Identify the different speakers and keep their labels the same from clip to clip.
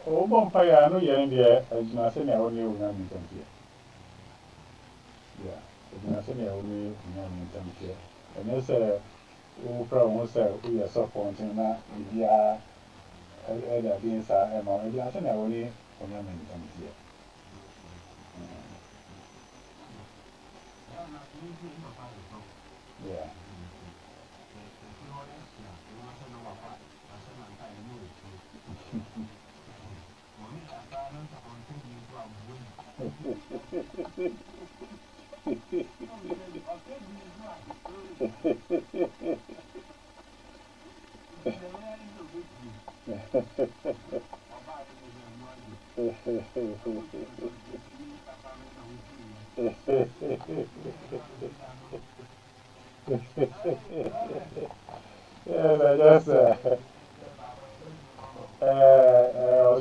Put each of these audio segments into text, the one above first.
Speaker 1: Oh, Bompire, I know you're in there, as you say, I only will not meet them here. Yeah, as you say, I only will not meet them here. And they say, oh, problem, say, we are supporting that, we are either being sad, and all, and I say, I only will not meet them here. Yeah. Yes, I just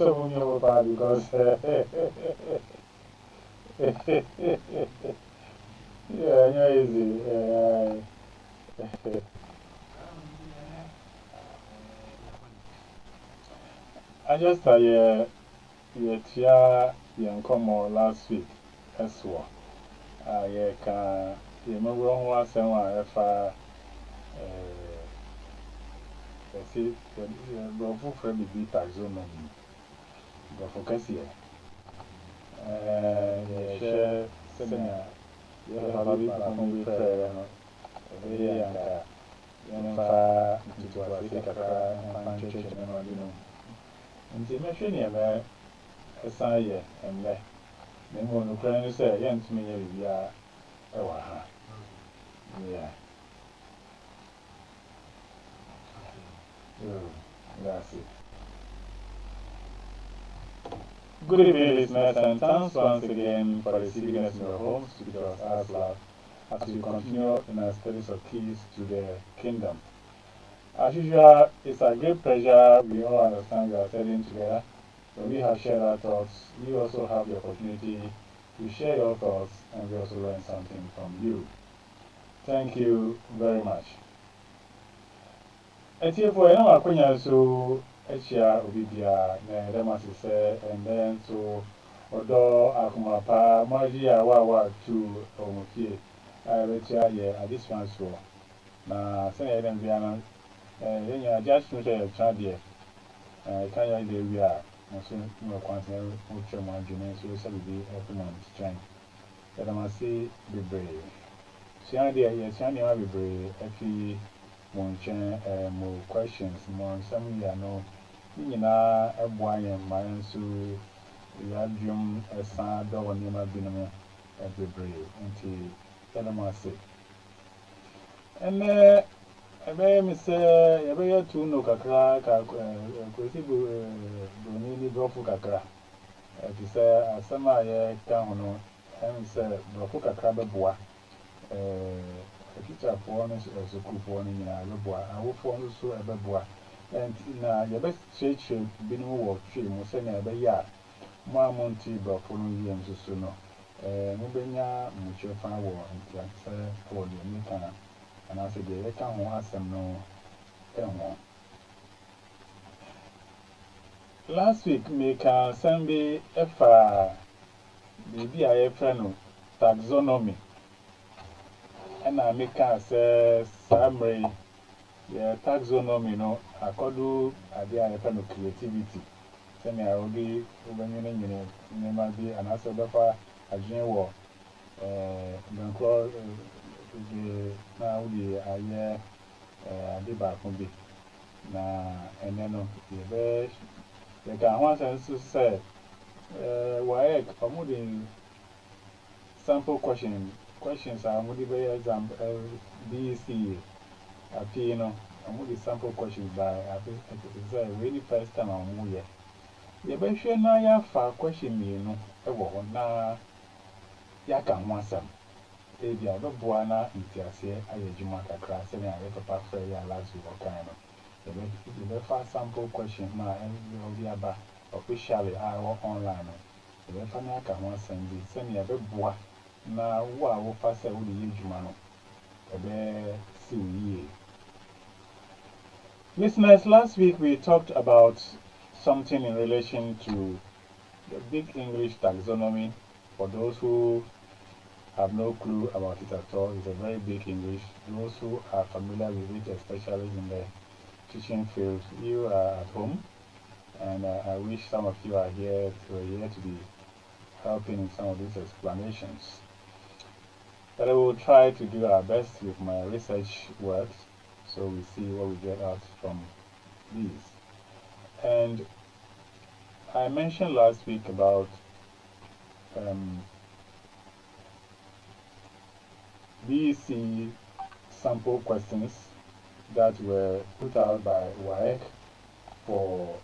Speaker 1: also moving over because yeah, yeah, easy. I just yeah, come last week as well. Yeah, can you remember one someone if I see the Bravo for the taxonomy, but for Cassia, share senior, you have a bit of a prayer, and Yamfa into a fake and church and you know. And the machine, a sign, and then when the crane say, Yams me, we are. Yeah, that's it. Good evening, listeners, and thanks once again for receiving us in your homes to give us love as we continue in our studies of keys to the kingdom. As usual, it's a great pleasure. We all understand we are studying together. When we have shared our thoughts, we also have the opportunity to share your thoughts and we also learn something from you. Thank you very much. For you know, Akunya so Echia Obibia, Nedamasise, and then so Odo Akumapa, Magia Wawa to Omuki, Retia, yeah, at this one so. Now, say, then Viana, and just to say a child here, can you idea we are, and so no concern, which one junior, so shall be every month strength. That I must say, be brave. See, idea, yes, I know be brave, if he won't change more questions, more some year no. Nina, a boy and my so you have dream a sad dog on your binamo every brave until tell them I say. And I may miss a very two no cacra, Bonini Brofu cacra. To say, as some I can and say, Brofu cacra bois. A teacher for honest as a cool warning in a bois. I will form so a bois. And now your best church be no war tree, Mosena Baya, Monty Brofu, and Susuno. Mubenya, Mucho Fire, and Tiaxa for the Nika. And I said, they can't ask them no. Last week, make a Sunday baby, I friend taxonomy. And I make a summary, yeah, taxonomy, no, I could do a dear friend of creativity. Send me, I will be when you may be an answer buffer, a general, now the year, the back will be. Na and then the best the can once and say why I'm sample questions are moody example BC apino I'm sample questions by I think it's a really first time I'm here. The best na ya fa question you know na ya can want some. Ebi a beboa na ntiase ayejuma kakra se na ya papa frɛ ya last week kind of. The first sample question now, and about officially our online. The final can one send me a bit bois. Now, what will pass with the huge man? A bear see ye. Listeners, last week we talked about something in relation to the big English taxonomy. For those who have no clue about it at all, it's a very big English. Those who are familiar with it, especially in the teaching field, you are at home, and I wish some of you are here to be helping in some of these explanations. But I will try to do our best with my research work, so we see what we get out from these. And I mentioned last week about BEC sample questions that were put out by WAEC for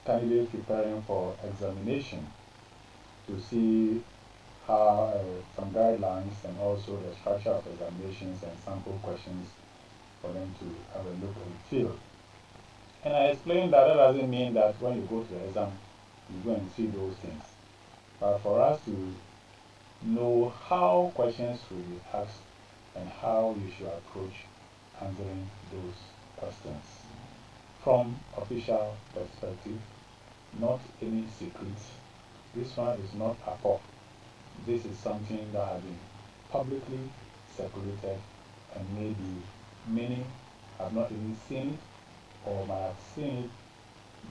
Speaker 1: candidates preparing for examination, to see how some guidelines and also the structure of examinations and sample questions for them to have a look and feel. And I explained that doesn't mean that when you go to the exam, you go and see those things. But for us to know how questions will be asked and how you should approach answering those questions from official perspective, not any secrets. This one is not a pop. This is something that has been publicly circulated, and maybe many have not even seen it or might have seen it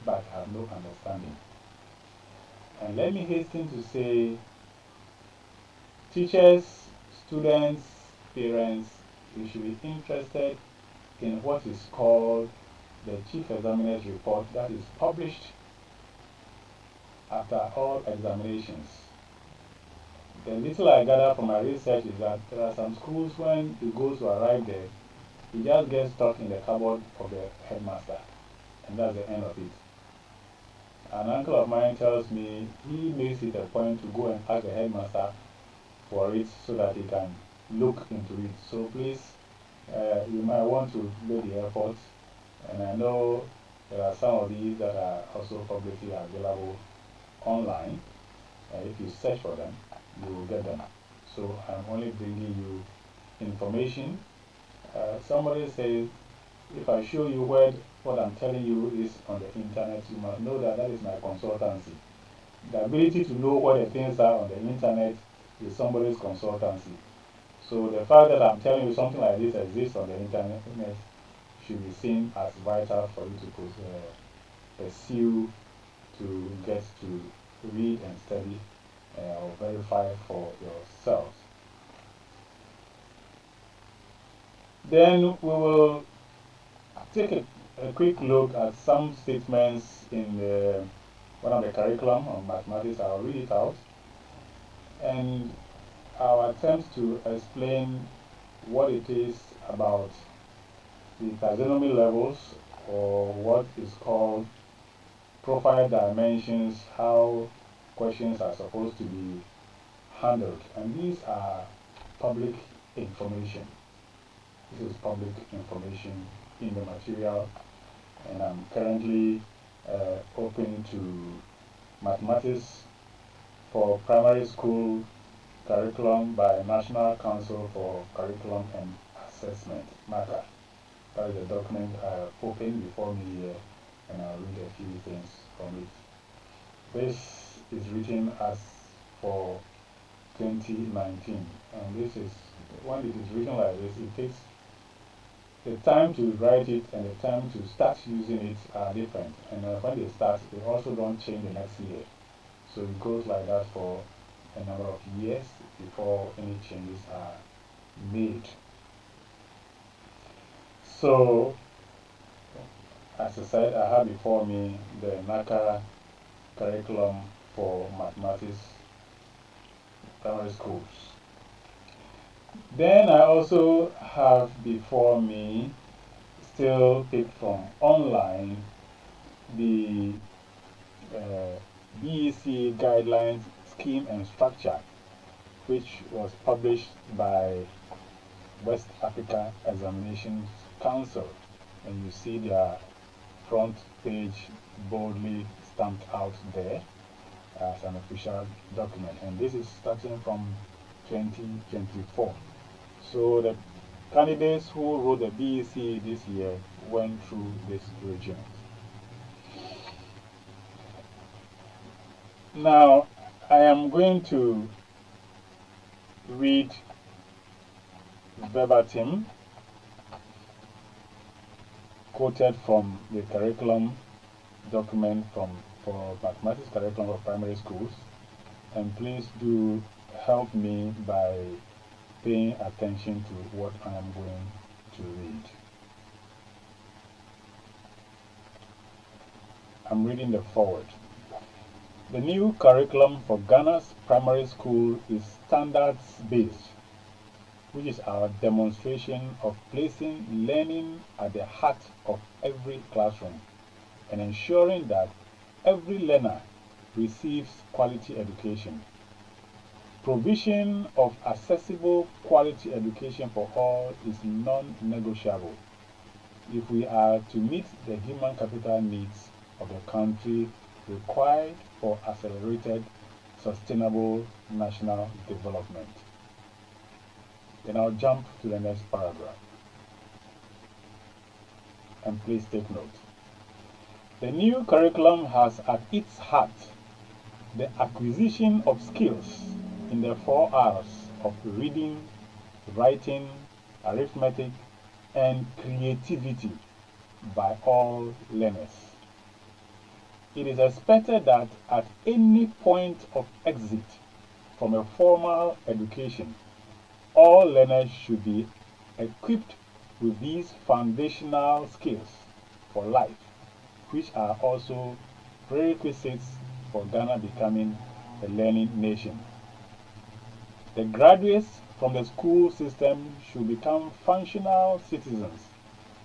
Speaker 1: but have no understanding. And let me hasten to say, teachers, students, parents, you should be interested in what is called the Chief Examiner's Report that is published after all examinations. The little I gather from my research is that there are some schools when he goes to arrive there, he just gets stuck in the cupboard of the headmaster, and that's the end of it. An uncle of mine tells me he makes it a point to go and ask the headmaster for it so that he can look into it. So please, you might want to make the effort, and I know there are some of these that are also publicly available online. If you search for them, you will get them. So I'm only bringing you information. Somebody says, if I show you what I'm telling you is on the internet, you must know that that is my consultancy. The ability to know what the things are on the internet is somebody's consultancy. So the fact that I'm telling you something like this exists on the internet should be seen as vital for you to pursue, to get to read and study or verify for yourselves. Then we will take a quick look at some statements in one of the curriculum on mathematics. I'll read it out, and I'll attempt to explain what it is about the taxonomy levels, or what is called profile dimensions, how questions are supposed to be handled. And these are public information. This is public information in the material, and I'm currently open to mathematics for primary school curriculum by National Council for Curriculum and Assessment, NACA. That is a document I have opened before me here, and I'll read a few things from it. This is written as for 2019, and this is, when it is written like this, it takes the time to write it and the time to start using it are different. And when they start, they also don't change the next year. So it goes like that for a number of years before any changes are made. So, as I said, I have before me the NACA curriculum for mathematics primary schools. Then I also have before me, still picked from online, the BEC guidelines scheme and structure, which was published by West Africa Examinations Council, and you see their front page boldly stamped out there as an official document, and this is starting from 2024. So the candidates who wrote the BEC this year went through this regiment. Now, I am going to read verbatim, quoted from the curriculum document for mathematics curriculum for primary schools, and please do help me by paying attention to what I am going to read. I'm reading the foreword. The new curriculum for Ghana's primary school is standards-based, which is our demonstration of placing learning at the heart of every classroom and ensuring that every learner receives quality education. Provision of accessible quality education for all is non-negotiable if we are to meet the human capital needs of the country required for accelerated, sustainable national development. Then I'll jump to the next paragraph. And please take note. The new curriculum has at its heart the acquisition of skills in the 4 R's of reading, writing, arithmetic, and creativity by all learners. It is expected that at any point of exit from a formal education, all learners should be equipped with these foundational skills for life, which are also prerequisites for Ghana becoming a learning nation. The graduates from the school system should become functional citizens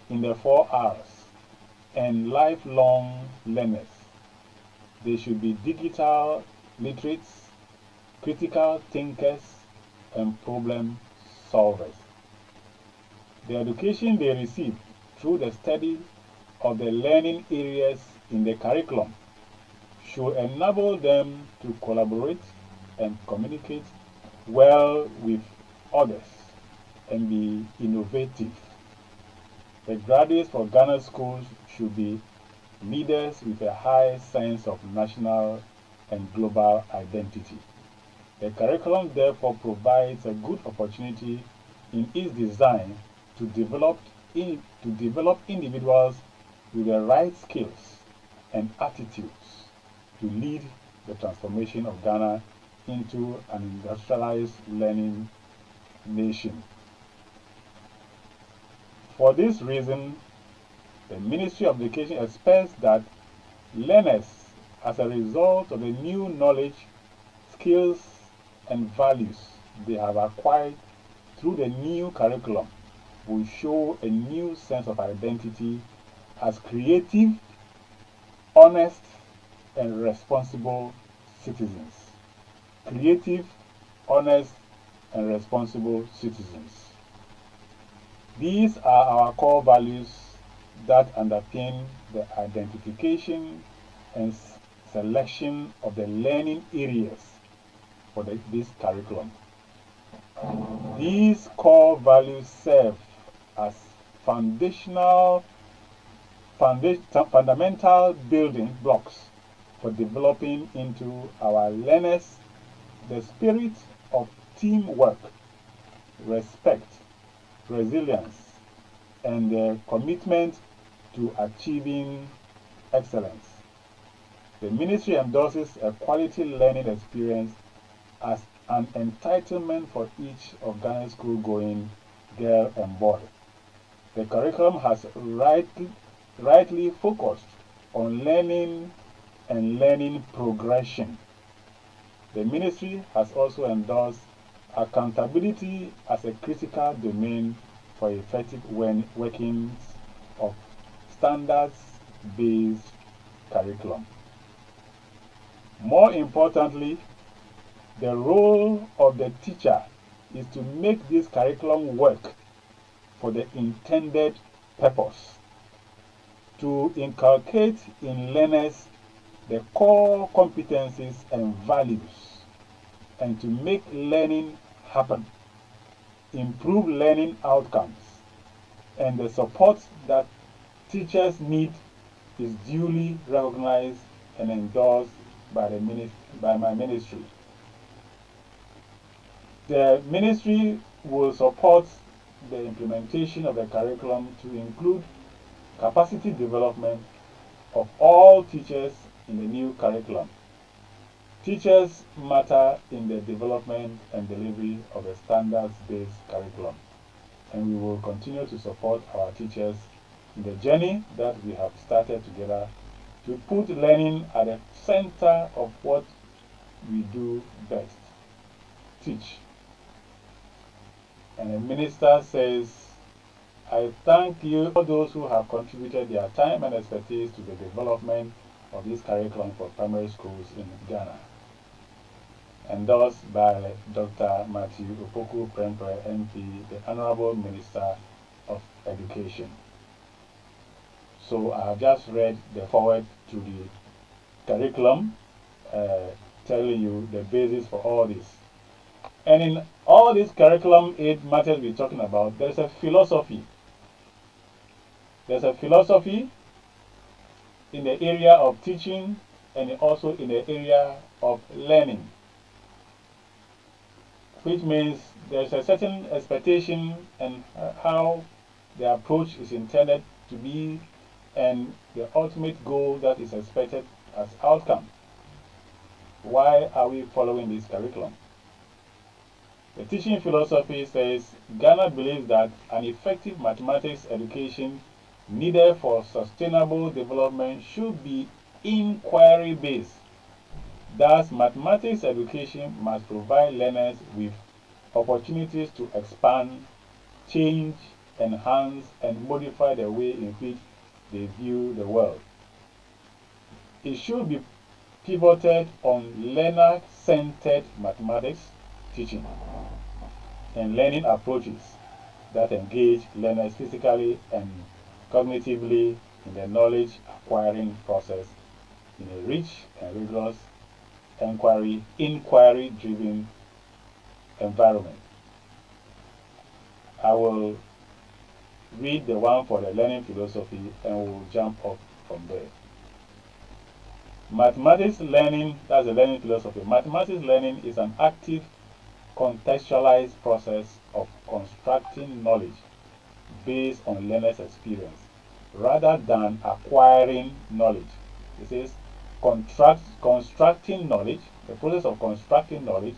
Speaker 1: in the 4 R's and lifelong learners. They should be digital literates, critical thinkers, and problem solvers. The education they receive through the study of the learning areas in the curriculum should enable them to collaborate and communicate well with others and be innovative. The graduates for Ghana schools should be leaders with a high sense of national and global identity. The curriculum therefore provides a good opportunity in its design to develop individuals with the right skills and attitudes to lead the transformation of Ghana into an industrialized learning nation. For this reason, the Ministry of Education expects that learners, as a result of the new knowledge, skills, and values they have acquired through the new curriculum, will show a new sense of identity as creative, honest, and responsible citizens. Creative, honest, and responsible citizens. These are our core values that underpin the identification and selection of the learning areas for this curriculum. These core values serve as fundamental building blocks for developing into our learners the spirit of teamwork, respect, resilience, and the commitment to achieving excellence. The ministry endorses a quality learning experience as an entitlement for each of Ghana's school-going girl and boy. The curriculum has rightly focused on learning and learning progression. The ministry has also endorsed accountability as a critical domain for effective workings of standards-based curriculum. More importantly, the role of the teacher is to make this curriculum work for the intended purpose, to inculcate in learners the core competencies and values, and to make learning happen, improve learning outcomes, and the support that teachers need is duly recognized and endorsed by my ministry. The ministry will support the implementation of the curriculum to include capacity development of all teachers in the new curriculum. Teachers matter in the development and delivery of a standards-based curriculum, and we will continue to support our teachers in the journey that we have started together to put learning at the center of what we do best, teach. And the minister says, I thank you all those who have contributed their time and expertise to the development of this curriculum for primary schools in Ghana. Endorsed by Dr. Matthew Opoku Prempeh, MP, the Honorable Minister of Education. So I have just read the foreword to the curriculum, telling you the basis for all this. And in all these curriculum aid matters we're talking about, there's a philosophy. There's a philosophy in the area of teaching and also in the area of learning, which means there's a certain expectation and how the approach is intended to be and the ultimate goal that is expected as outcome. Why are we following this curriculum? The teaching philosophy says Ghana believes that an effective mathematics education needed for sustainable development should be inquiry-based. Thus, mathematics education must provide learners with opportunities to expand, change, enhance, and modify the way in which they view the world. It should be pivoted on learner-centered mathematics teaching and learning approaches that engage learners physically and cognitively in the knowledge acquiring process in a rich and rigorous inquiry-driven environment. I will read the one for the learning philosophy and we'll jump up from there. Mathematics learning, that's the learning philosophy. Mathematics learning is an active, contextualized process of constructing knowledge based on learner's experience rather than acquiring knowledge. It says constructing knowledge, the process of constructing knowledge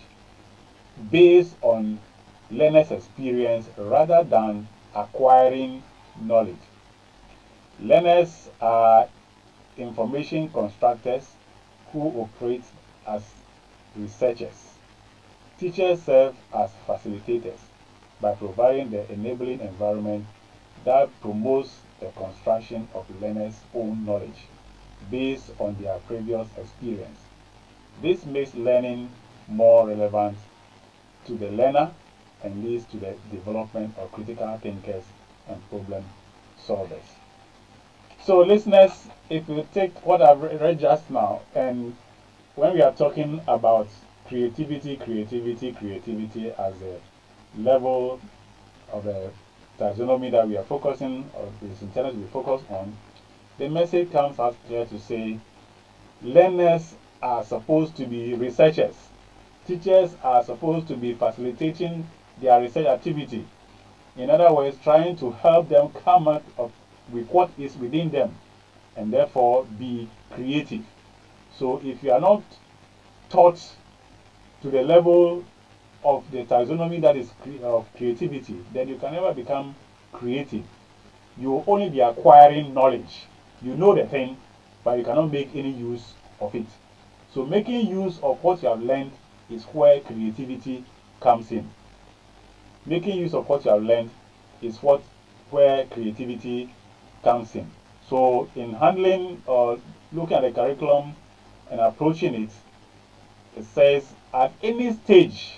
Speaker 1: based on learner's experience rather than acquiring knowledge. Learners are information constructors who operate as researchers. Teachers serve as facilitators by providing the enabling environment that promotes the construction of learners' own knowledge based on their previous experience. This makes learning more relevant to the learner and leads to the development of critical thinkers and problem solvers. So listeners, if you take what I've read just now, and when we are talking about creativity as a level of the taxonomy that we are focusing, or is intended to be focused on, the message comes out clear to say learners are supposed to be researchers. Teachers are supposed to be facilitating their research activity. In other words, trying to help them come up with what is within them and therefore be creative. So if you are not taught to the level of the taxonomy that is of creativity, then you can never become creative. You will only be acquiring knowledge. You know the thing, but you cannot make any use of it. So making use of what you have learned is where creativity comes in. Making use of what you have learned is where creativity comes in. So in handling or looking at the curriculum and approaching it, it says at any stage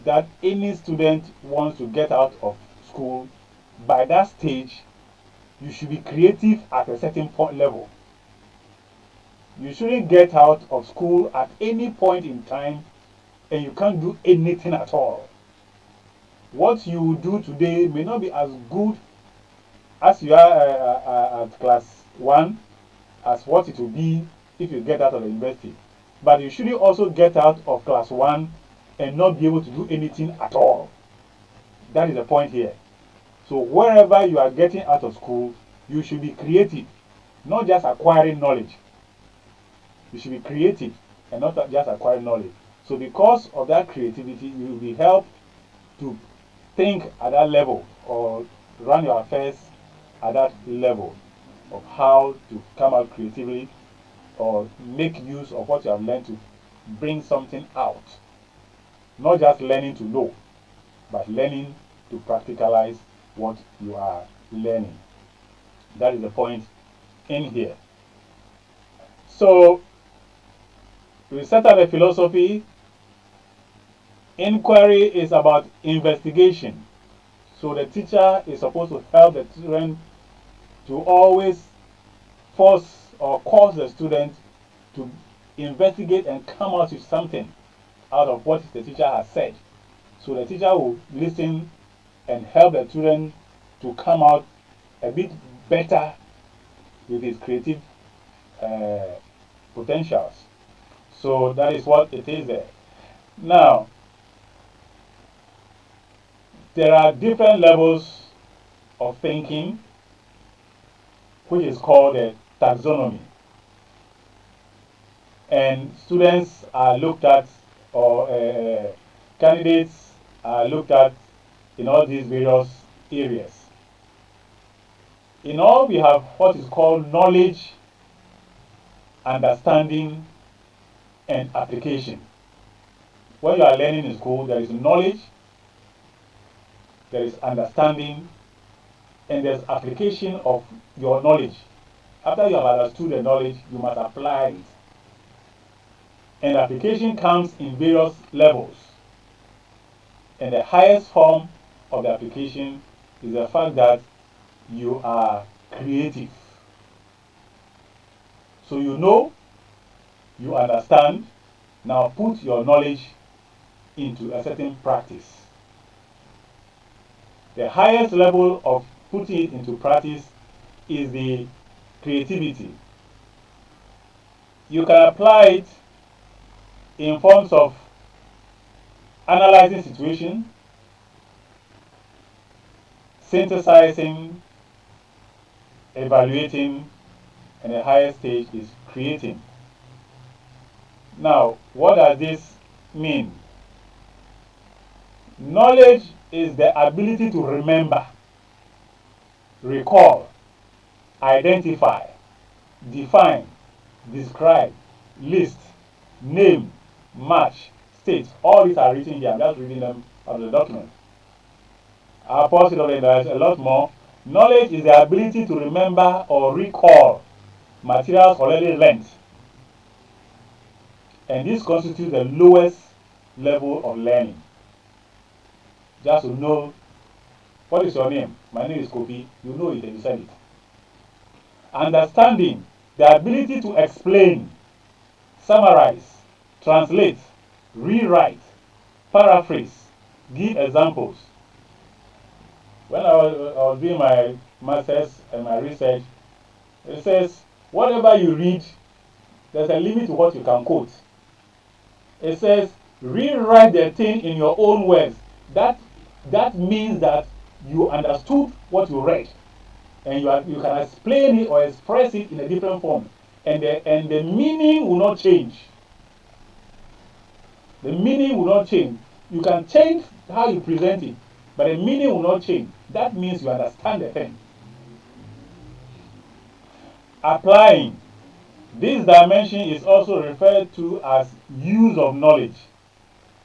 Speaker 1: that any student wants to get out of school, by that stage, you should be creative at a certain point level. You shouldn't get out of school at any point in time and you can't do anything at all. What you do today may not be as good as you are at class 1 as what it will be if you get out of the university. but you shouldn't also get out of class 1 and not be able to do anything at all. That is the point here. So wherever you are getting out of school, you should be creative, not just acquiring knowledge. You should be creative and not just acquiring knowledge. So because of that creativity, you will be helped to think at that level or run your affairs at that level of how to come out creatively or make use of what you have learned to bring something out. Not just learning to know, but learning to practicalize what you are learning. That is the point in here. So, we set up a philosophy. Inquiry is about investigation. So the teacher is supposed to help the student to always force or cause the student to investigate and come out with something out of what the teacher has said. So the teacher will listen and help the student to come out a bit better with his creative potentials. So that is what it is there. Now, there are different levels of thinking, which is called a taxonomy. And students are looked at, or candidates are looked at in all these various areas. In all, we have what is called knowledge, understanding, and application. When you are learning in school, there is knowledge, there is understanding, and there's application of your knowledge. After you have understood the knowledge, you must apply it. And application comes in various levels. And the highest form of the application is the fact that you are creative. So you know, you understand, now put your knowledge into a certain practice. The highest level of putting it into practice is the creativity. You can apply it in forms of analyzing situation, synthesizing, evaluating, and the highest stage is creating. Now, what does this mean? Knowledge is the ability to remember, recall, identify, define, describe, list, name, match, state. All these are written here. I'm just reading them out of the document. I'll pause it over. There's a lot more. Knowledge is the ability to remember or recall materials already learned. And this constitutes the lowest level of learning. Just to know, what is your name? My name is Kofi. You know it and you said it. Understanding, the ability to explain, summarize, translate, rewrite, paraphrase, give examples. When I was doing my master's and my research, it says, whatever you read, there's a limit to what you can quote. It says, rewrite the thing in your own words. That means that you understood what you read, and you can explain it or express it in a different form, and the meaning will not change. The meaning will not change. You can change how you present it, but the meaning will not change. That means you understand the thing. Applying. This dimension is also referred to as use of knowledge.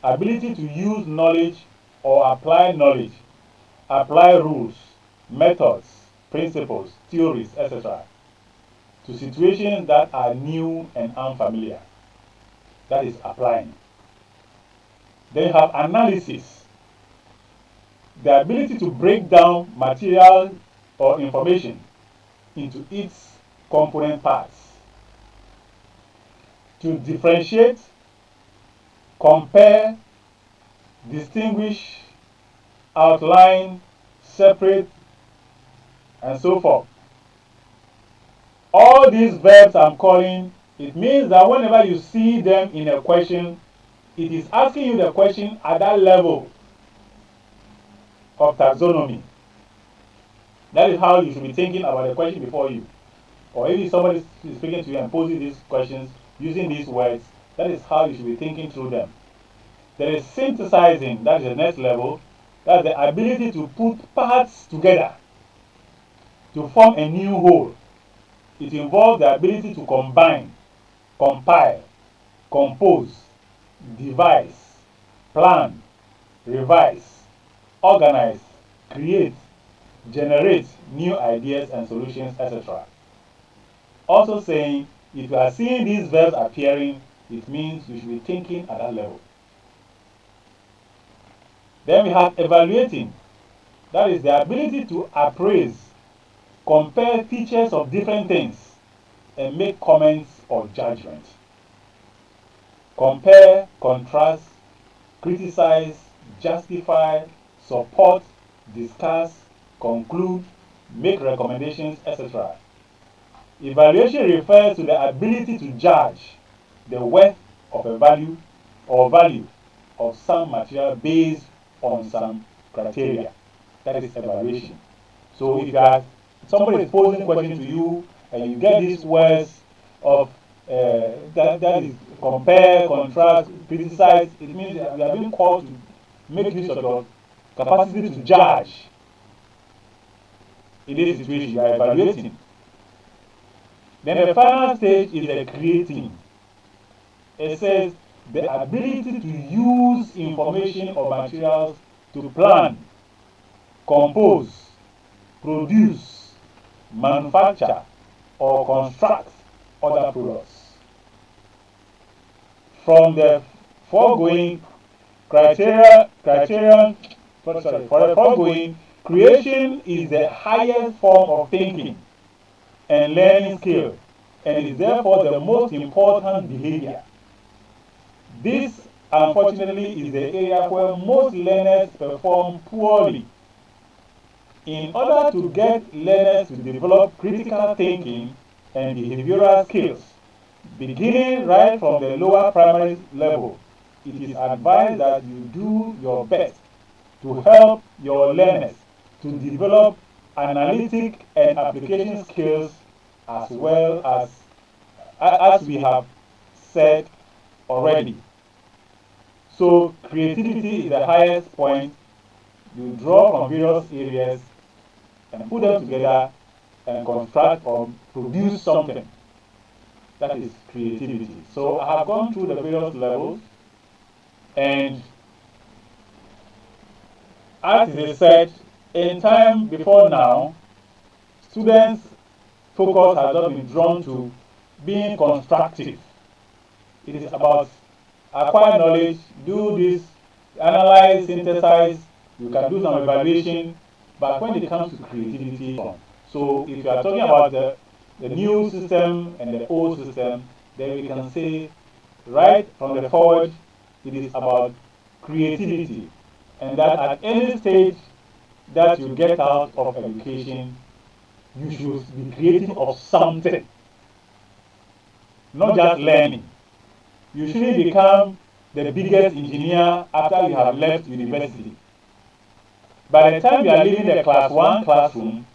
Speaker 1: Ability to use knowledge or apply knowledge. Apply rules, methods, principles, theories, etc. to situations that are new and unfamiliar. That is applying. Then you have analysis. The ability to break down material or information into its component parts. To differentiate, compare, distinguish, outline, separate, and so forth. All these verbs I'm calling It means that whenever you see them in a question, it is asking you the question at that level of taxonomy. That is how you should be thinking about the question before you. Or if somebody is speaking to you and posing these questions using these words, that is how you should be thinking through them. There is synthesizing, that is the next level. That's the ability to put parts together to form a new whole. It involves the ability to combine, compile, compose, devise, plan, revise, organize, create, generate new ideas and solutions, etc. Also saying, if you are seeing these verbs appearing, it means you should be thinking at that level. Then we have evaluating. That is the ability to appraise, compare features of different things, and make comments or judgment. Compare, contrast, criticize, justify, support, discuss, conclude, make recommendations, etc. Evaluation refers to the ability to judge the worth of a value or value of some material based on some criteria. That is evaluation. So if somebody is posing a question to you and you get these words of that is compare, contrast, criticize, it means you are being called to make use of your capacity to judge. In this situation, you are evaluating. Then the final stage is the creating. It says the ability to use information or materials to plan, compose, produce, manufacture, or construct other products. From the foregoing for the foregoing, creation is the highest form of thinking and learning skill, and is therefore the most important behavior. This, unfortunately, is the area where most learners perform poorly. In order to get learners to develop critical thinking and behavioral skills, beginning right from the lower primary level, it is advised that you do your best to help your learners to develop analytic and application skills as well as we have said already. So creativity is the highest point. You draw from various areas and put them together and construct or produce something. That is creativity. So I have gone through the various levels, and as it is said, in time before now, students' focus has not been drawn to being constructive. It is about acquire knowledge, do this, analyze, synthesize, you can do some evaluation, but when it comes to creativity, so if you are talking about the new system and the old system, then we can say right from the forward, it is about creativity, and that at any stage that you get out of education, you should be creating of something, not just learning. You shouldn't become the biggest engineer after you have left university. By the time you are leaving the class 1 classroom,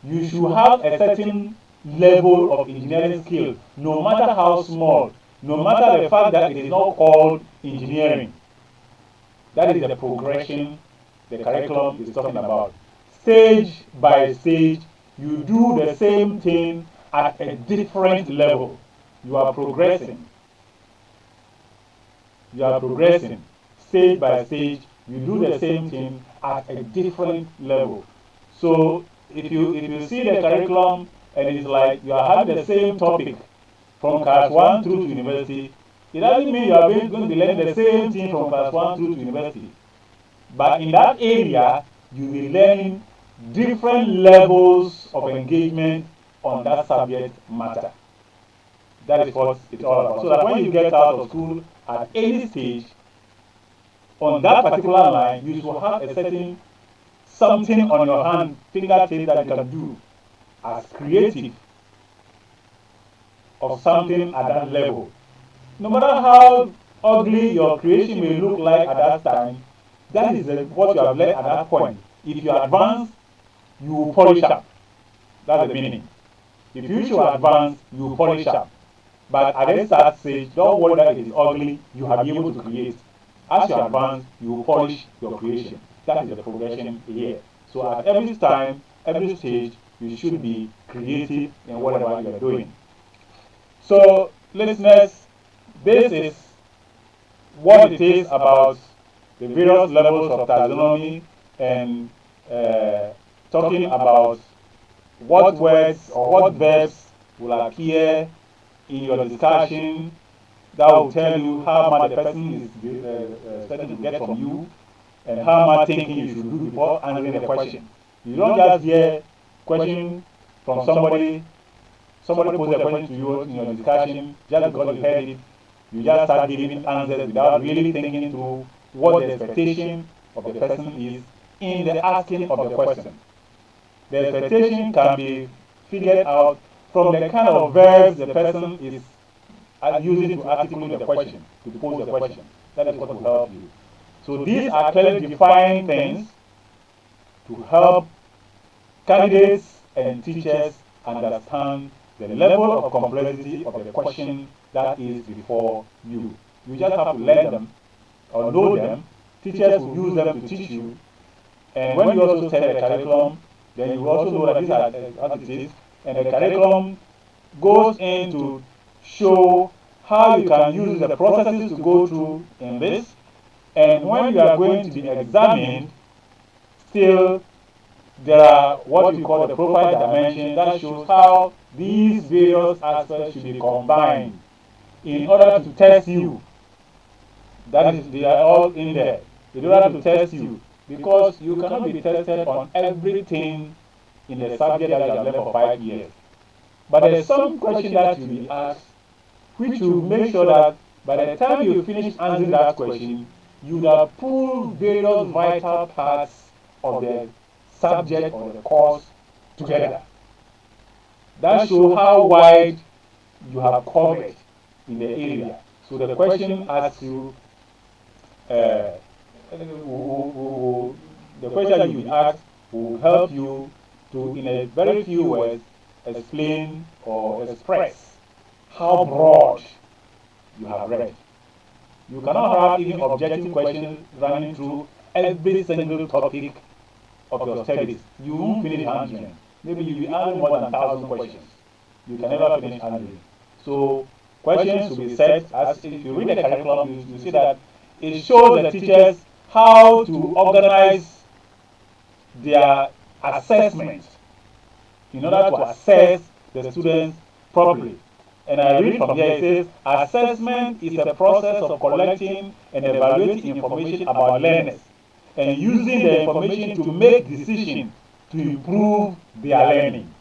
Speaker 1: you should have a certain level of engineering skill, no matter how small, no matter the fact that it is not called engineering. That is the progression the curriculum is talking about. Stage by stage, you do the same thing at a different level. You are progressing. You are progressing. Stage by stage, you do the same thing at a different level. So if you see the curriculum and it's like you are having the same topic from class 1 through to university, it doesn't mean you are going to be learning the same thing from class 1 through to university. But in that area, you will be learning different levels of engagement on that subject matter. That is what it's all about. So that when you get out of school at any stage, on that particular line, you should have a certain something on your hand, fingertip that you can do as creative. of something at that level. No matter how ugly your creation may look like at that time, that is what you have learned at that point. If you advance, you will polish up. That's the meaning. If you wish to advance, you will polish up. But at this start stage, don't worry that it is ugly, you have been able to create. As you advance, you will polish your creation. That is the progression here. So at every time, every stage, you should be creative in whatever you are doing. So, listeners, this is what it is about the various levels of taxonomy and uh, talking about what words or what verbs will appear in your discussion that will tell you how much the person is expecting to get from you and how much thinking you should do before answering the question. You don't just hear question from somebody poses a question to you in your discussion just because you heard it. You just start giving answers without really thinking through what the expectation of the person is in the asking of the question. The expectation can be figured out from the kind of verbs the person is using to articulate the question, to pose the question. That is what will help you. So these are clearly defined things to help candidates and teachers understand the level of complexity of the question that is before you. You just have to learn them or know them. Teachers will use them to teach you. And when you also study the curriculum, then you also know that these are as it is. And the curriculum goes in to show how you can use the processes to go through in this. And when you are going to be examined, still there are what we call the profile dimension that shows how these various aspects should be combined in order to test you. That is, they are all in there. In order to test you, because you cannot be tested on everything in the subject that you have learned for 5 years. But there is some question that you'll be asked, which will make sure that by the time you finish answering that question, you have pulled various vital parts of the subject or the course together. That shows how wide you have covered in the area. So the question asks you, the question you will ask will help you to, in a very few words, explain or express how broad you have read. You cannot have even objective questions running through every single topic of your studies. You won't finish answering. Maybe you will answer more than 1,000 questions. You can never finish answering. So questions will be set. As if you read the curriculum, you see that it shows the teachers how to organize their assessment in order to assess the students properly. And I read from here, it says, assessment is a process of collecting and evaluating information about learners and using the information to make decisions to improve their learning.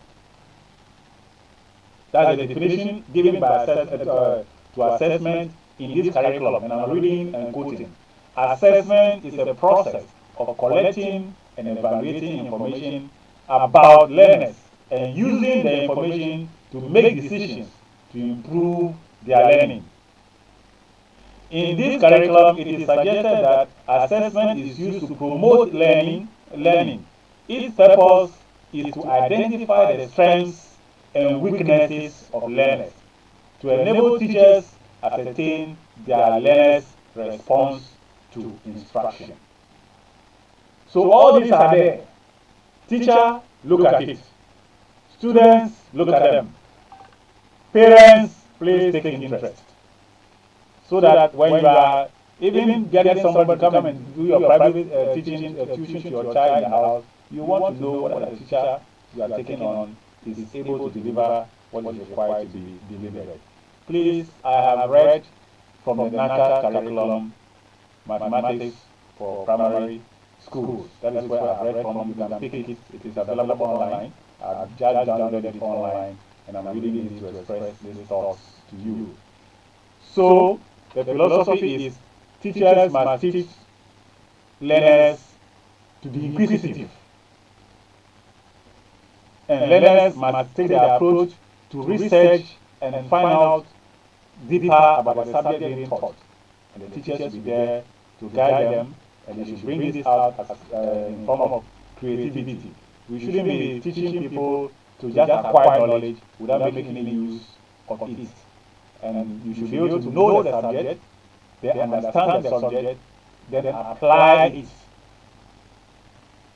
Speaker 1: That's the definition given by to assessment in this curriculum, and I'm reading and quoting. Assessment is a process of collecting and evaluating information about learners and using the information to make decisions to improve their learning. In this curriculum, it is suggested that assessment is used to promote learning. Its purpose is to identify the strengths and weaknesses of learners, to enable teachers ascertain their learners' response to instruction. So all these are there. Teacher, look at it. Students, look at them. Parents, please take interest. So that when you are even getting somebody to come and do your private tuition to your child in the house, you want to know what the teacher you are taking on is able to deliver what is required to be delivered. Please, I have read from the NACA curriculum, mathematics for primary schools. That is where I read from. You can pick it. It is available online. I've just downloaded it online, and I'm reading it to express these thoughts to you. So, the philosophy is teachers must teach learners to be inquisitive. And learners must take their approach to research and find out deeper about the subject being taught. And the teachers will be there to guide them, and they should bring this out as, in form of creativity. We shouldn't be teaching people to just acquire knowledge without making any use of it. And you should be able to know the subject, then understand the subject, then apply it.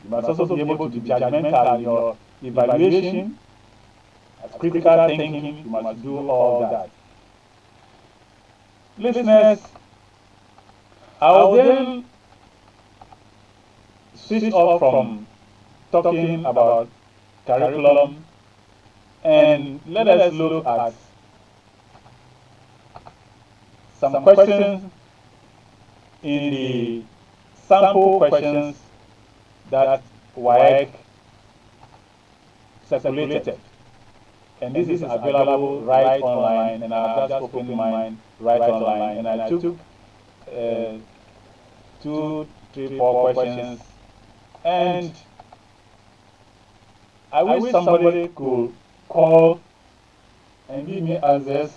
Speaker 1: You must also be able to be judgmental in your evaluation. As critical thinking, you must do all that. Listeners, I will then switch off from talking about curriculum and let us look at some questions in the sample questions that WAEC circulated. And this is available right online, and I've just opened mine right online, and I took 2, 3, 4 questions, and I wish somebody could call and give me answers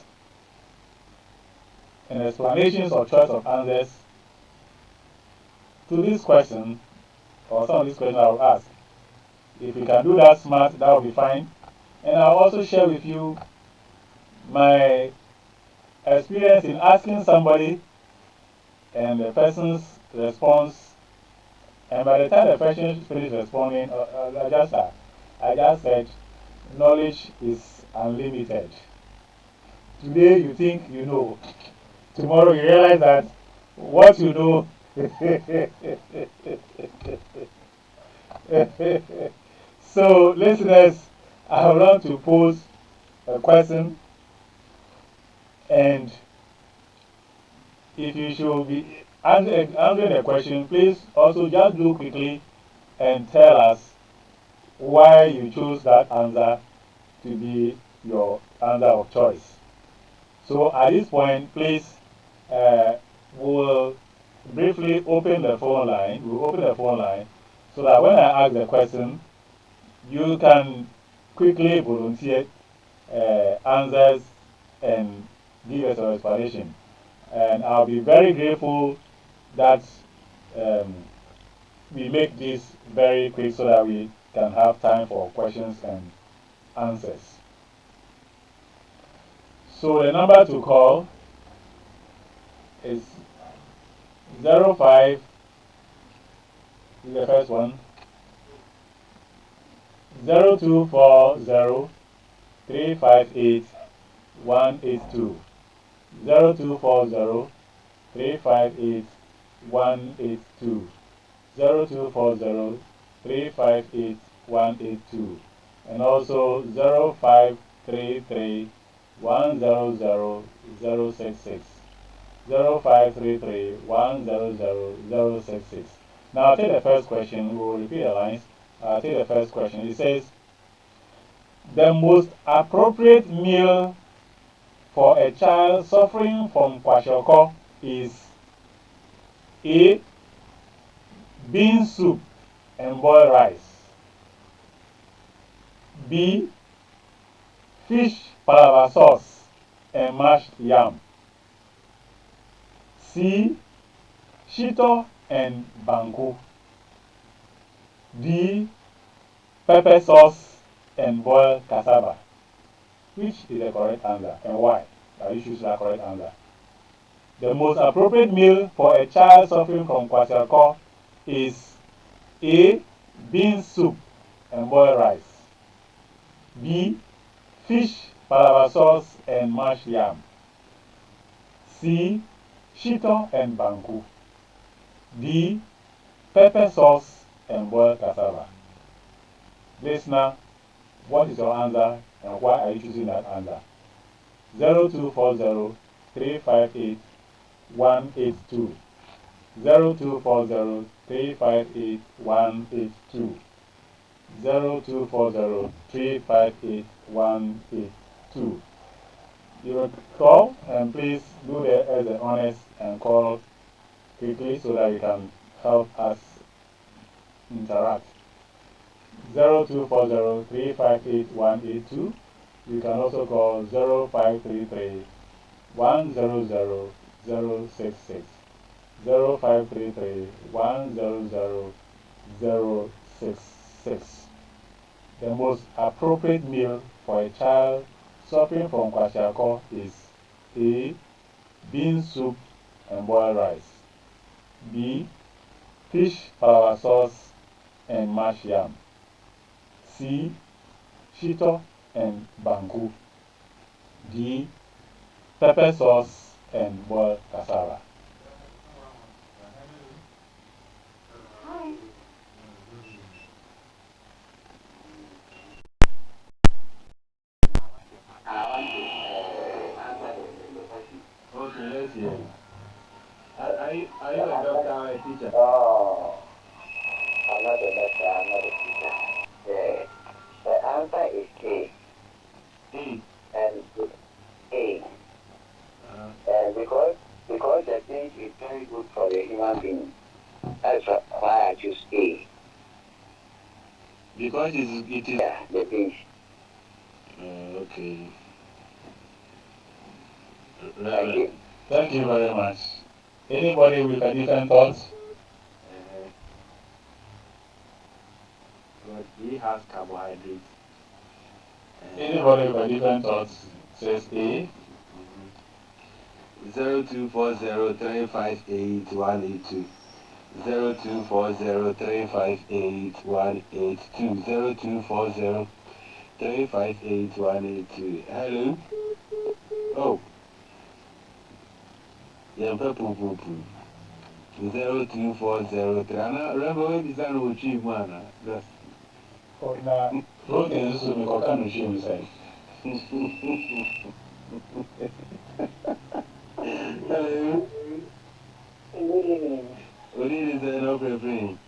Speaker 1: and explanations or choice of answers to this question, or some of these questions I will ask. If you can do that smart, that will be fine. And I'll also share with you my experience in asking somebody and the person's response. And by the time the person finished responding, I just said, knowledge is unlimited. Today you think you know. Tomorrow you realize that what you know So, listeners, I would like to pose a question, and if you should be answering the question, please also just do quickly and tell us why you chose that answer to be your answer of choice. So at this point, please, we'll briefly open the phone line. We'll open the phone line so that when I ask the question, you can quickly volunteer answers and give us your explanation. And I'll be very grateful that we make this very quick so that we can have time for questions and answers. So the number to call is 05, the first one, 0240 358 182. 0240 358 182. 0240 358 182. And also 0533 100 066. 0533 100 066. Now I'll take the first question. We will repeat the lines. I'll take the first question. It says, the most appropriate meal for a child suffering from kwashiorkor is A. Bean soup and boiled rice. B. Fish palava sauce and mashed yam. C. Shito and banku. D. Pepper sauce and boiled cassava. Which is the correct answer and why are you choosing the correct answer? The most appropriate meal for a child suffering from kwashiorkor is A. Bean soup and boiled rice. B. Fish palava sauce and mashed yam. C. Shito and banku. D. Pepper sauce and boiled cassava. Listener, what is your answer and why are you choosing that answer? 0240 358 182. 0240 358 182. 0240 358 182. You will call, and please do the as an honest and call quickly so that you can help us interact. 0240 358 182. You can also call 0533 100 066. 0533 100 066. The most appropriate meal for a child suffering from kwashiorkor is A. Bean soup and boiled rice. B. Fish flour sauce and mashed yam. C. Shito and banku. D. Pepper sauce and boiled cassava. Okay, let's hear. Are you a doctor or a teacher?
Speaker 2: Oh, I'm not a doctor, I'm not a teacher. The answer is A.
Speaker 1: A.
Speaker 2: And A. Because the thing is very good for the human being. That's why I choose A.
Speaker 1: Because it is.
Speaker 2: Yeah, the beans.
Speaker 1: Okay.
Speaker 2: Thank you.
Speaker 1: Thank you very much. Anybody with a different thoughts?
Speaker 3: But he has carbohydrates.
Speaker 1: Anybody with a different thoughts says A.
Speaker 3: 0240-358-182. 0240-358-182. 0240-358-182. Hello? Oh. Yeah, poo. 0240. Remember when you said we cheap one? That's
Speaker 1: Oh, now, protein is to be cooking machine inside.
Speaker 3: hello.
Speaker 2: Good evening.
Speaker 3: What is it? No preferring.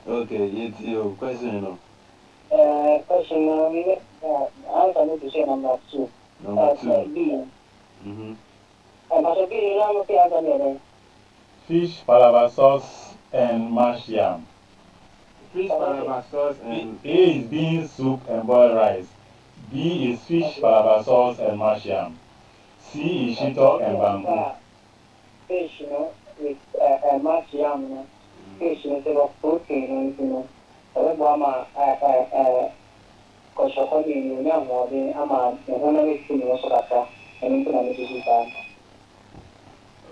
Speaker 3: Okay, it's your question.
Speaker 2: Question answer me to say number 2.
Speaker 3: Number 2.
Speaker 2: B.
Speaker 3: Mm-hmm.
Speaker 2: But B, you know, answer me.
Speaker 1: Fish, palava sauce, and mashed yam.
Speaker 3: Fish palava sauce and
Speaker 1: A is bean soup and boiled rice. B is fish, palava sauce, and mashed yam. C is shito and banku.
Speaker 2: Fish, you know, with mashed yam, you know. Fish instead of protein, you know. Obama, Koshoko, you know, more than I'm a thing also that, and into the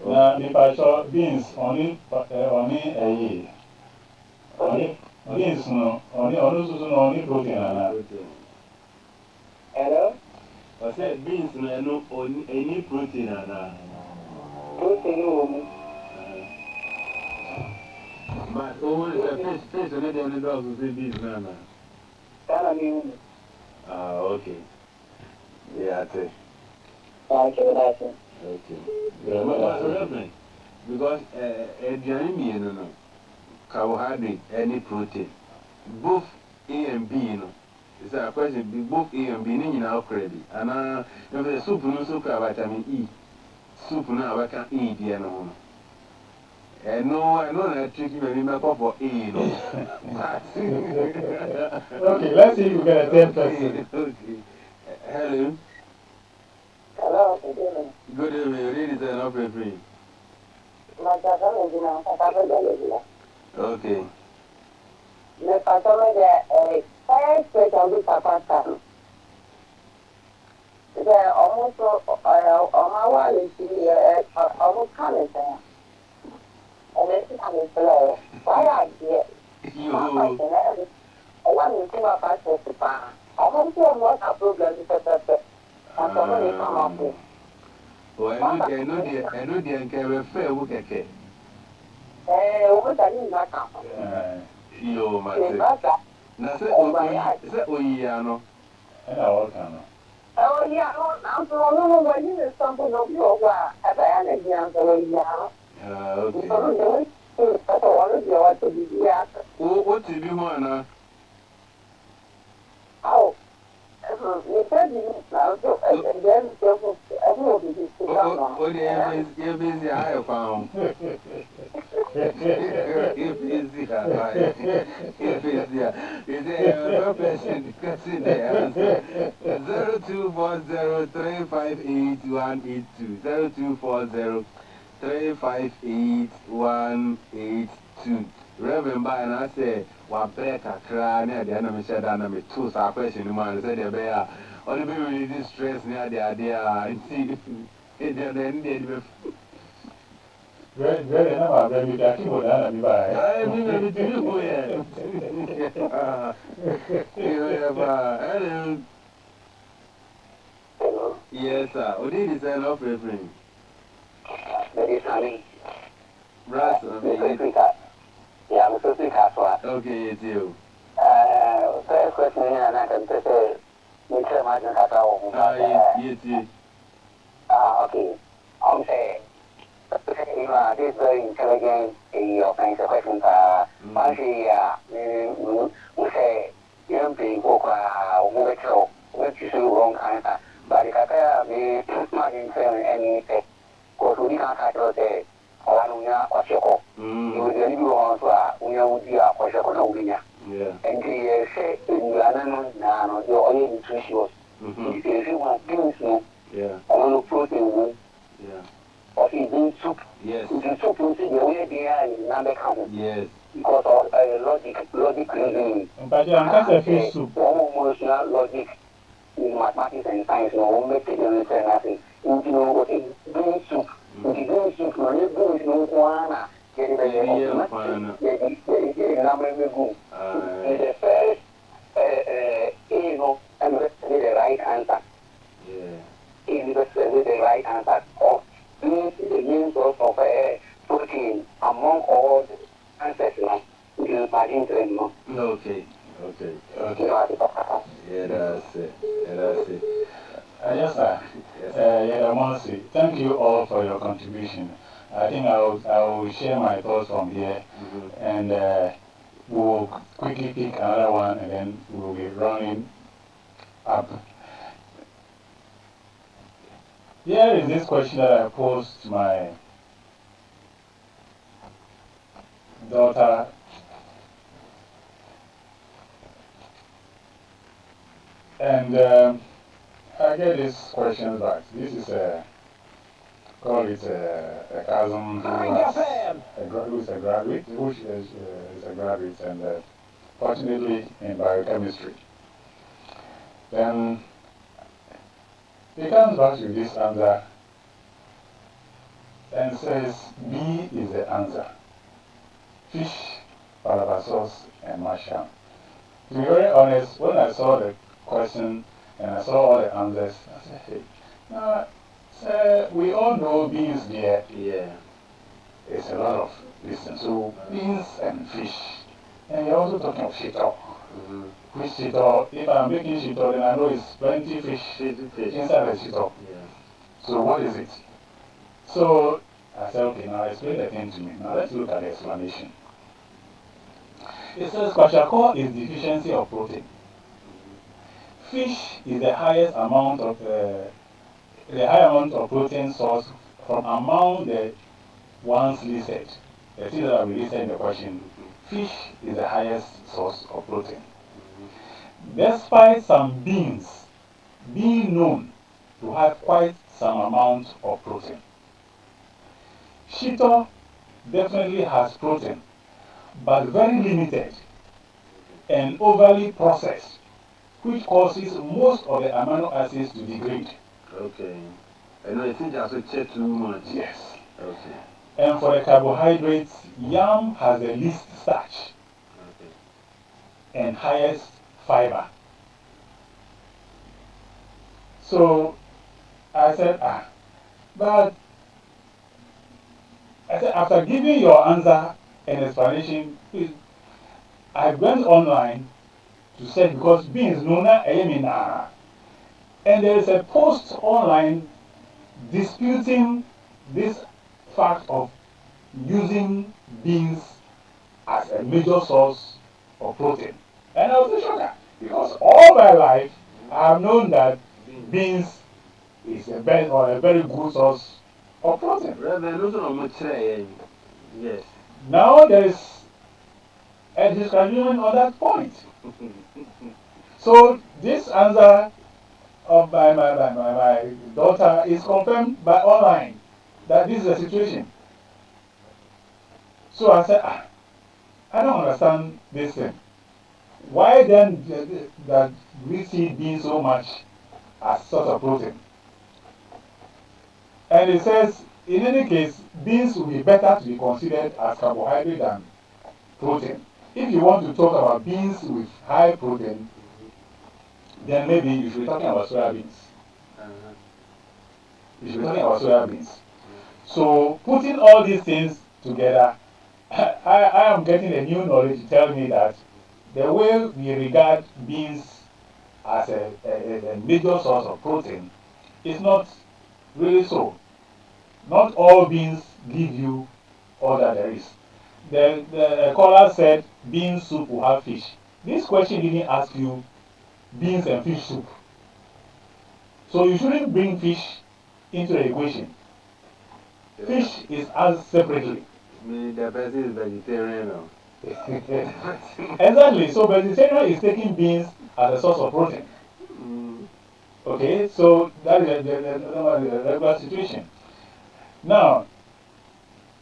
Speaker 1: Now, if I saw beans, only beans, no, only protein.
Speaker 2: Hello?
Speaker 3: I said beans no any protein
Speaker 2: Protein,
Speaker 3: but fish on the only dogs say beans okay. Yeah, I see. Okay. Because carbohydrate, any protein, both A and B, you know. It's a question, both A and B, you know, credit. And the soup, no soup, vitamin E. Soup, no, I can't eat, you know. And no, I know that tricky when you for A, you know.
Speaker 1: Okay, let's see if you get a 10 person.
Speaker 3: Okay. Hello.
Speaker 2: Hello, good evening.
Speaker 3: Good evening, ladies and gentlemen. Okay.
Speaker 2: The customer there, fire special with Papa. They're almost on my wallet, almost coming there. And then I'm slow. Why are you? I want to see my passport to buy. I want to know what a problem is. I'm going to come up with.
Speaker 3: Well, I know the uncle fair work at it.
Speaker 2: What I need not come.
Speaker 3: Yo, my sister. Now, say, oh, yeah, no.
Speaker 2: Oh, yeah, I'm so when you is something of your work. As I am again, so
Speaker 3: Okay.
Speaker 2: I want to what to be here.
Speaker 3: Oh, what to be one?
Speaker 2: Oh, you said you now, so and then I will be
Speaker 3: Oh, you're busy, I found. You're busy. If it's there, is there a person cussing the answer? 0240358182. 0240358182. Remember, and I say, what better cry near the enemy said, and I'm a two star question. Man said, the bear only be really stress near the idea. And see, it then
Speaker 1: very number, very big. I keep on that.
Speaker 3: I mean, maybe to you, yes, sir. What did you say? No, friend. Brass,
Speaker 2: yeah, I'm so sick as well.
Speaker 3: okay, it's you.
Speaker 2: First question, and I can say, you tell my
Speaker 3: It's you.
Speaker 2: Okay. I'm saying, this very intelligent, your fancy questions are, actually, we say, young people who make so, which is wrong kind of, but if I be margin training anything, go to the contractor, say, or I don't know, or Shoko. You will really go on to a, we will be a for Shoko,
Speaker 3: Yeah.
Speaker 2: and the say, you are not, you're only nutritious. If you want things,
Speaker 3: Yeah.
Speaker 2: I don't know, protein,
Speaker 3: Yeah.
Speaker 2: or eating soup.
Speaker 3: Yes.
Speaker 2: The soup you see the way they are in number count.
Speaker 3: Yes.
Speaker 2: Because of logic reasoning.
Speaker 1: But you can't a fish soup.
Speaker 2: Emotional logic in mathematics and science, no, make it understand nothing. You know what is green soup. Green soup, no, you go to no one. Get the number go. The first, you know, and the right answer.
Speaker 3: Yeah.
Speaker 2: In the right answer of this is the main source of protein among all the ancestors in marine training.
Speaker 3: Okay. Okay. Yeah, that's it.
Speaker 1: Yes, sir. Thank you all for your contribution. I think I will share my thoughts from here, and we'll quickly pick another one, and then we'll be running up. Here is this question that I posed to my daughter. And I get these questions back. This is a cousin who is a graduate, which is a graduate, and fortunately in biochemistry. Then he comes back with this answer and says B is the answer. Fish, parabasos, and mushroom. To be very honest, when I saw the question and I saw all the answers, I said, hey, now, sir, we all know beans there.
Speaker 3: Yeah.
Speaker 1: It's a lot of distance. So beans and fish. And you're also talking of shito. Which shito, if I'm making shito, then I know it's plenty fish inside the shito.
Speaker 3: Yeah.
Speaker 1: So what is it? So I said, okay, now explain the thing to me. Now let's look at the explanation. It says kwashiorkor is deficiency of protein. Fish is the highest amount of protein source from among the ones listed. The thing that we listed in the question. Fish is the highest source of protein. Despite some beans being known to have quite some amount of protein. Shito definitely has protein, but very limited and overly processed, which causes most of the amino acids to degrade.
Speaker 3: Okay. And I think that's too much.
Speaker 1: Yes.
Speaker 3: Okay.
Speaker 1: And for the carbohydrates, yam has the least starch and highest fiber. So I said, but I said, after giving your answer and explanation, I went online to search because beans, nona, eyemina. And there is a post online disputing this fact of using beans as a major source of protein. And I was a shocker because all my life I have known that beans is a very good source of protein.
Speaker 3: Yes.
Speaker 1: Now there is a disagreement on that point. So this answer of my daughter is confirmed by online that this is the situation. So I said, I don't understand this thing. Why then that we see beans so much as sort of protein? And it says, in any case, beans will be better to be considered as carbohydrate than protein. If you want to talk about beans with high protein, then maybe you should be talking about soybeans. You should be talking about soybeans. So putting all these things together, I am getting a new knowledge to tell me that the way we regard beans as a major source of protein is not really so. Not all beans give you all that there is. The caller said bean soup will have fish. This question didn't ask you beans and fish soup. So you shouldn't bring fish into the equation. Fish is asked separately.
Speaker 3: The person is vegetarian.
Speaker 1: Exactly. So vegetarian is taking beans as a source of protein. Okay, so that is the regular situation. Now,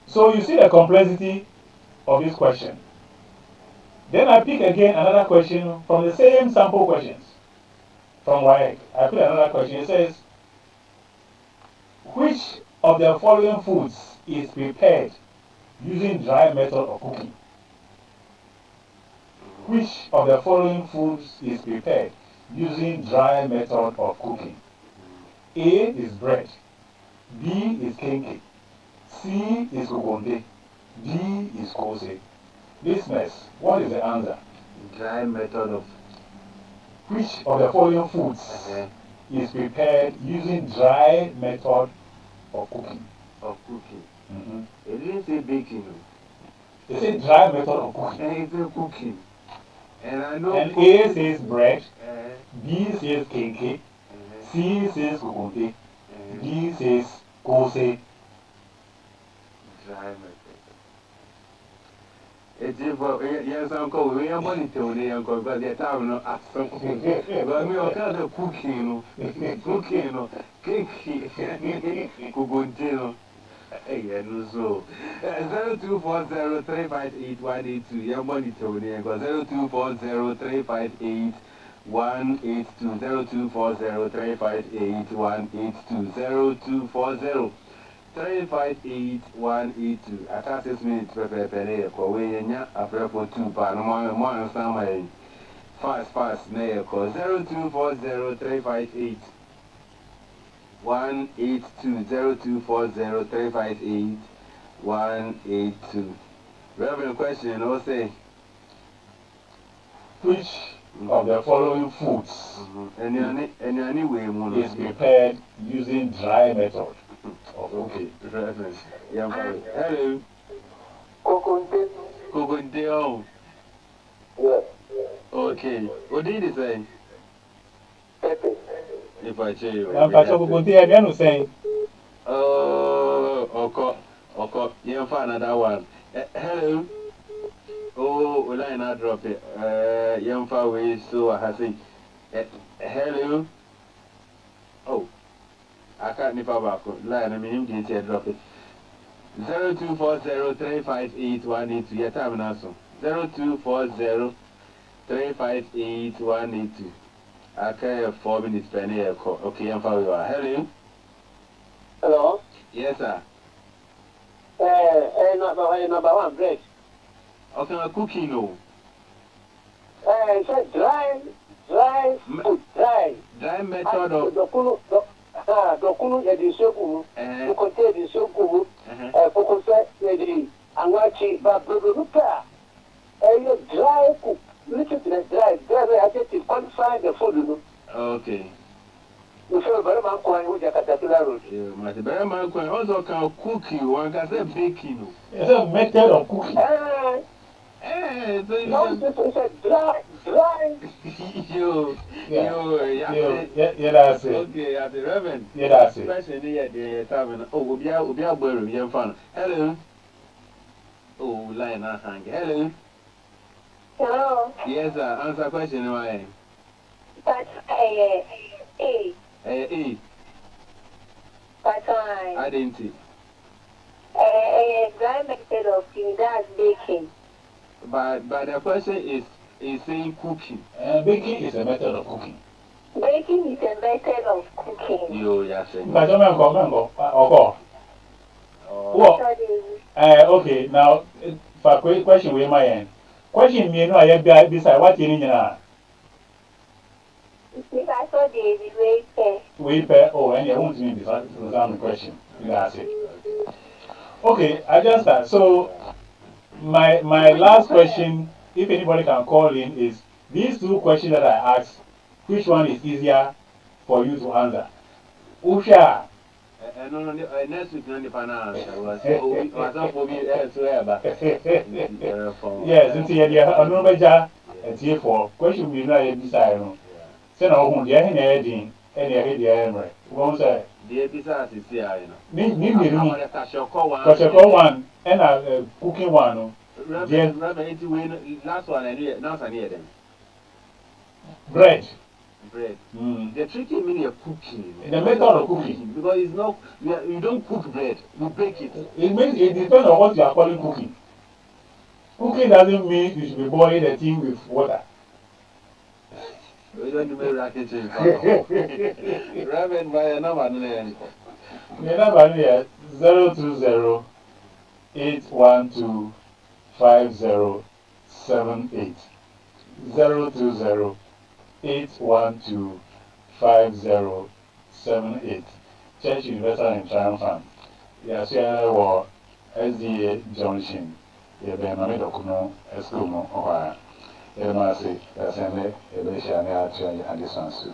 Speaker 1: so you see the complexity of this question. Then I pick again another question from the same sample questions from WAEC. I put another question. It says, which of the following foods is prepared using dry method of cooking? Which of the following foods is prepared using dry method of cooking? A is bread, B is kenke, C is kokonte, D is kose. Listeners, what is the answer?
Speaker 3: Dry method of.
Speaker 1: Which of the following foods is prepared using dry method of cooking?
Speaker 3: It didn't say baking.
Speaker 1: It said dry method of cooking.
Speaker 3: It said cooking. And I know.
Speaker 1: And A says bread, B says kenke, C says kokonte, D says kose.
Speaker 3: Dry method. It's yes, uncle. We are money to the uncle, but the time no ask something. But me, I can't cooking, cooking, cake, cocontino. Again, so 0240358182. Your money to the uncle 0240358182. 0240358182. 358-182. At 6 minutes, prepare for weighing a prayer for 2 pounds. More somewhere fast, near call 0240-358-182. 0240-358-182. Reverend question, I'll say,
Speaker 1: which of the following foods is prepared using dry method? Okay,
Speaker 3: reference. Yeah, hello.
Speaker 2: Kokonte.
Speaker 3: Kokonte, oh.
Speaker 2: Yes.
Speaker 3: Okay. What did he say?
Speaker 2: Pepe.
Speaker 3: If I tell you.
Speaker 1: I'm going to say.
Speaker 3: Oh, okay. You find another one. Hello. Oh, will I not drop it? Young far away, so I say. Hello. Oh. I can't never back line. I mean, you can drop it. 0240-358-182. Your time now, so 0240-358-182. I carry 4 minutes per year call. Okay, I'm fine. Hello.
Speaker 2: Hello.
Speaker 3: Yes, sir.
Speaker 2: Number one bread.
Speaker 3: Okay, I'm cooking. No.
Speaker 2: It's dry food, dry.
Speaker 3: Dry method of.
Speaker 2: Dokunu yedi sokumu, kokote yedi sokumu, kokose yedi angachi baburuka. You dry cook, little bit dry. I get to quantify the food.
Speaker 3: Okay.
Speaker 2: You feel very much going with your caterpillar road.
Speaker 3: Yeah, my very much also can cooking. One can say baking.
Speaker 1: It's a method of cooking.
Speaker 3: So you
Speaker 2: said dry.
Speaker 1: Yeah, that's it.
Speaker 3: Okay, at the Reverend.
Speaker 1: Yeah, that's it.
Speaker 3: Especially at the time. Oh, we'll be able to fun. Hello. Oh, line not hang. Hello. Yes, sir. Answer question why.
Speaker 2: But A. But
Speaker 3: I didn't see.
Speaker 2: A dry method of cooking, that's baking.
Speaker 3: But the question is saying cooking.
Speaker 1: Baking is a method of cooking.
Speaker 2: Baking is a method of cooking.
Speaker 3: You just saying.
Speaker 1: But okay, now for question with my end. Question me no I beside what you need
Speaker 2: If I saw the
Speaker 1: we pay oh and you won't mean the question. That's it. Okay, I just start. So my last question, if anybody can call in, is these two questions that I asked, which one is easier for you to answer? Usha.
Speaker 3: No, next week, no, the panel was for me,
Speaker 1: Yes, it's here. I know better. It's here for question. We know you decide. Send out who the heading and the head. One say,
Speaker 3: the episode is here.
Speaker 1: me,
Speaker 3: Because
Speaker 1: one and a cooking one.
Speaker 3: Last one, I knew now I near them.
Speaker 1: Bread.
Speaker 3: The tricky meaning of cooking.
Speaker 1: The method of cooking.
Speaker 3: Because it's not, you don't cook bread, you bake it.
Speaker 1: It depends on what you are calling cooking. Cooking doesn't mean you should be boiling the thing with water.
Speaker 3: We don't do racket. Raven by a number.
Speaker 1: The number here 020 812 5078. 020 812 5078. Church Universal and Triumphant. Yes, yeah, SDA Junction. Yeah, Ben Mamedokuno, Escomo, or Emasi, Assembly, Elisha, and the Additions.